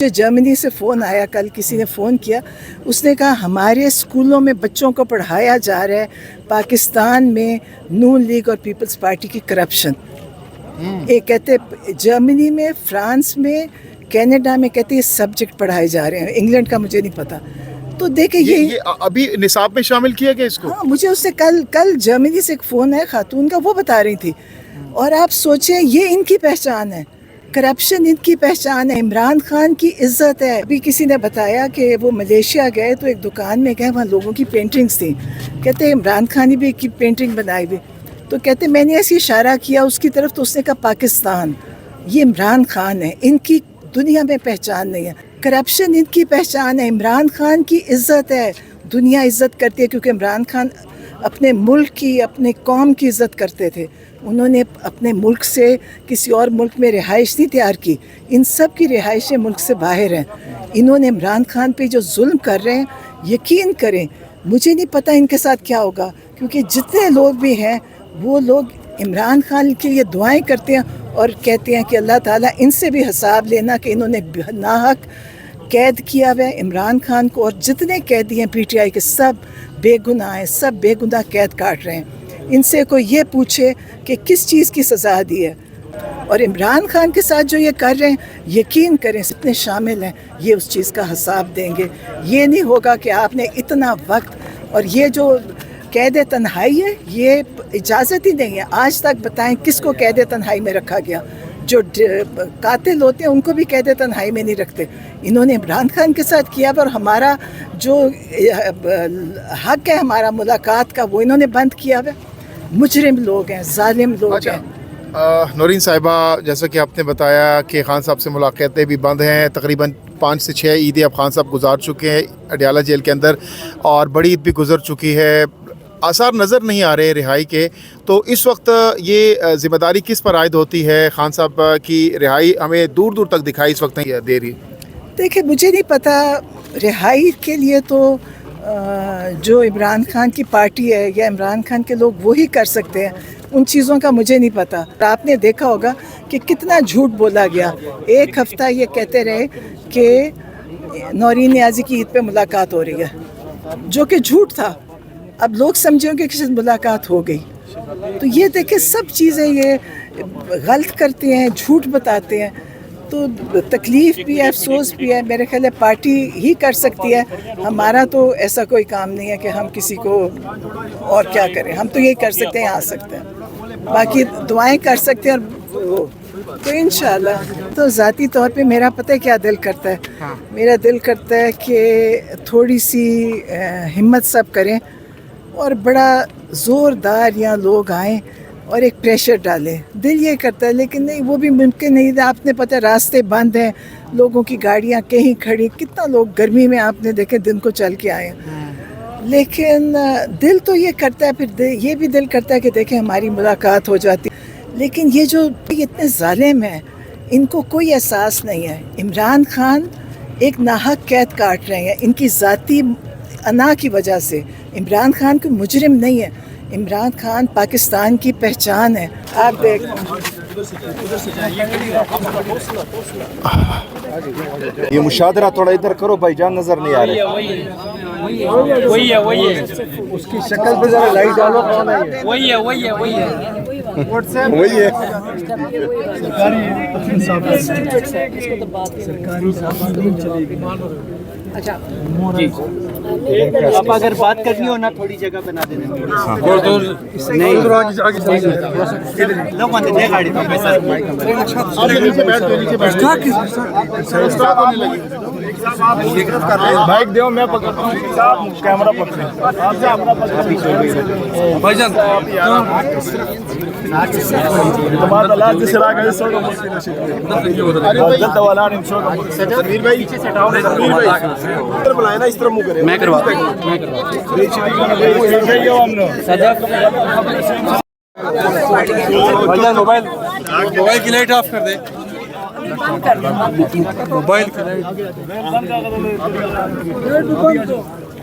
جو جرمنی سے فون آیا، کل کسی نے فون کیا، اس نے کہا ہمارے اسکولوں میں بچوں کو پڑھایا جا رہا ہے پاکستان میں نون لیگ اور پیپلز پارٹی کی کرپشن. یہ کہتے جرمنی میں، فرانس میں، کینیڈا میں کہتے یہ سبجیکٹ پڑھائے جا رہے ہیں. انگلینڈ کا مجھے نہیں پتا. تو دیکھیں یہ ابھی نصاب میں شامل کیا گیا اس کو. ہاں، مجھے اس سے کل جرمنی سے ایک فون ہے خاتون کا، وہ بتا رہی تھی. اور آپ سوچیں یہ ان کی پہچان ہے، کرپشن ان کی پہچان ہے. عمران خان کی عزت ہے. ابھی کسی نے بتایا کہ وہ ملیشیا گئے تو ایک دکان میں گئے، وہاں لوگوں کی پینٹنگز تھیں. کہتے عمران خان نے بھی کی پینٹنگ بنائی ہوئی. تو کہتے میں نے ایسے اشارہ کیا اس کی طرف، تو اس نے کہا پاکستان، یہ عمران خان ہے، ان کی دنیا میں پہچان نہیں ہے. کرپشن ان کی پہچان ہے. عمران خان کی عزت ہے، دنیا عزت کرتی ہے، کیونکہ عمران خان اپنے ملک کی، اپنے قوم کی عزت کرتے تھے. انہوں نے اپنے ملک سے کسی اور ملک میں رہائش نہیں تیار کی. ان سب کی رہائشیں ملک سے باہر ہیں. انہوں نے عمران خان پہ جو ظلم کر رہے ہیں، یقین کریں مجھے نہیں پتہ ان کے ساتھ کیا ہوگا، کیونکہ جتنے لوگ بھی ہیں وہ لوگ عمران خان کے لیے دعائیں کرتے ہیں اور کہتے ہیں کہ اللہ تعالیٰ ان سے بھی حساب لینا کہ انہوں نے ناحق قید کیا ہوا ہے عمران خان کو. اور جتنے قیدی ہیں پی ٹی آئی کے سب بے گناہ ہیں، سب بے گناہ قید کاٹ رہے ہیں. ان سے کوئی یہ پوچھے کہ کس چیز کی سزا دی ہے. اور عمران خان کے ساتھ جو یہ کر رہے ہیں، یقین کریں جتنے شامل ہیں یہ اس چیز کا حساب دیں گے. یہ نہیں ہوگا کہ آپ نے اتنا وقت، اور یہ جو قید تنہائی ہے یہ اجازت ہی نہیں ہے. آج تک بتائیں کس کو قید تنہائی میں رکھا گیا؟ جو قاتل ہوتے ہیں ان کو بھی قید تنہائی میں نہیں رکھتے. انہوں نے عمران خان کے ساتھ کیا، اور ہمارا جو حق ہے ہمارا ملاقات کا، وہ انہوں نے بند کیا ہوا. مجرم لوگ ہیں، ظالم لوگ ہیں. نورین صاحبہ، جیسا کہ آپ نے بتایا کہ خان صاحب سے ملاقاتیں بھی بند ہیں. تقریباً 5 سے 6 عیدیں اب خان صاحب گزار چکے ہیں اڈیالہ جیل کے اندر، اور بڑی عید بھی گزر چکی ہے. آثار نظر نہیں آ رہے رہائی کے. تو اس وقت یہ ذمہ داری کس پر عائد ہوتی ہے؟ خان صاحب کی رہائی ہمیں دور دور تک دکھائی اس وقت نہیں دے رہی. دیکھیں مجھے نہیں پتا، رہائی کے لیے تو جو عمران خان کی پارٹی ہے یا عمران خان کے لوگ وہی کر سکتے ہیں. ان چیزوں کا مجھے نہیں پتا. آپ نے دیکھا ہوگا کہ کتنا جھوٹ بولا گیا. ایک ہفتہ یہ کہتے رہے کہ نورین نیازی کی عید پہ ملاقات ہو رہی ہے، جو کہ جھوٹ تھا. اب لوگ سمجھیں گے کہ ملاقات ہو گئی. تو یہ دیکھیں سب چیزیں یہ غلط کرتے ہیں، جھوٹ بتاتے ہیں. تو تکلیف بھی ہے، افسوس بھی ہے. میرے خیال ہے پارٹی ہی کر سکتی ہے. ہمارا تو ایسا کوئی کام نہیں ہے کہ ہم کسی کو اور کیا کریں. ہم تو یہی کر سکتے ہیں، آ سکتے ہیں، باقی دعائیں کر سکتے ہیں. اور تو انشاءاللہ تو ذاتی طور پہ میرا پتہ ہے کیا دل کرتا ہے. میرا دل کرتا ہے کہ تھوڑی سی ہمت سب کریں اور بڑا زوردار یہاں لوگ آئیں اور ایک پریشر ڈالیں. دل یہ کرتا ہے، لیکن نہیں، وہ بھی ممکن نہیں. آپ نے پتہ راستے بند ہیں، لوگوں کی گاڑیاں کہیں کھڑی، کتنا لوگ گرمی میں آپ نے دیکھے دن کو چل کے آئے ہیں. لیکن دل تو یہ کرتا ہے، پھر یہ بھی دل کرتا ہے کہ دیکھیں ہماری ملاقات ہو جاتی. لیکن یہ جو اتنے ظالم ہیں ان کو کوئی احساس نہیں ہے. عمران خان ایک ناحق قید کاٹ رہے ہیں ان کی ذاتی انا کی وجہ سے. عمران خان کوئی مجرم نہیں ہے. عمران خان پاکستان کی پہچان ہے. آپ دیکھ یہ مشاہدہ تھوڑا ادھر کرو بھائی جان، نظر نہیں آ رہے. وہی ہے اس کی شکل پہ ذرا لائٹ ڈالو. وہی ہے وہی ہے. اچھا جی، آپ اگر بات کرنی ہو نا تھوڑی جگہ بنا دینا. نہیں لوگ آتے جائے گاڑی تو بائک دیو میں پکڑتا ہوں، کیمرہ پکڑیں بھائی جان. میں کرواتا ہوں. موبائل کی لائٹ آف کر دے. موبائل کی لائٹ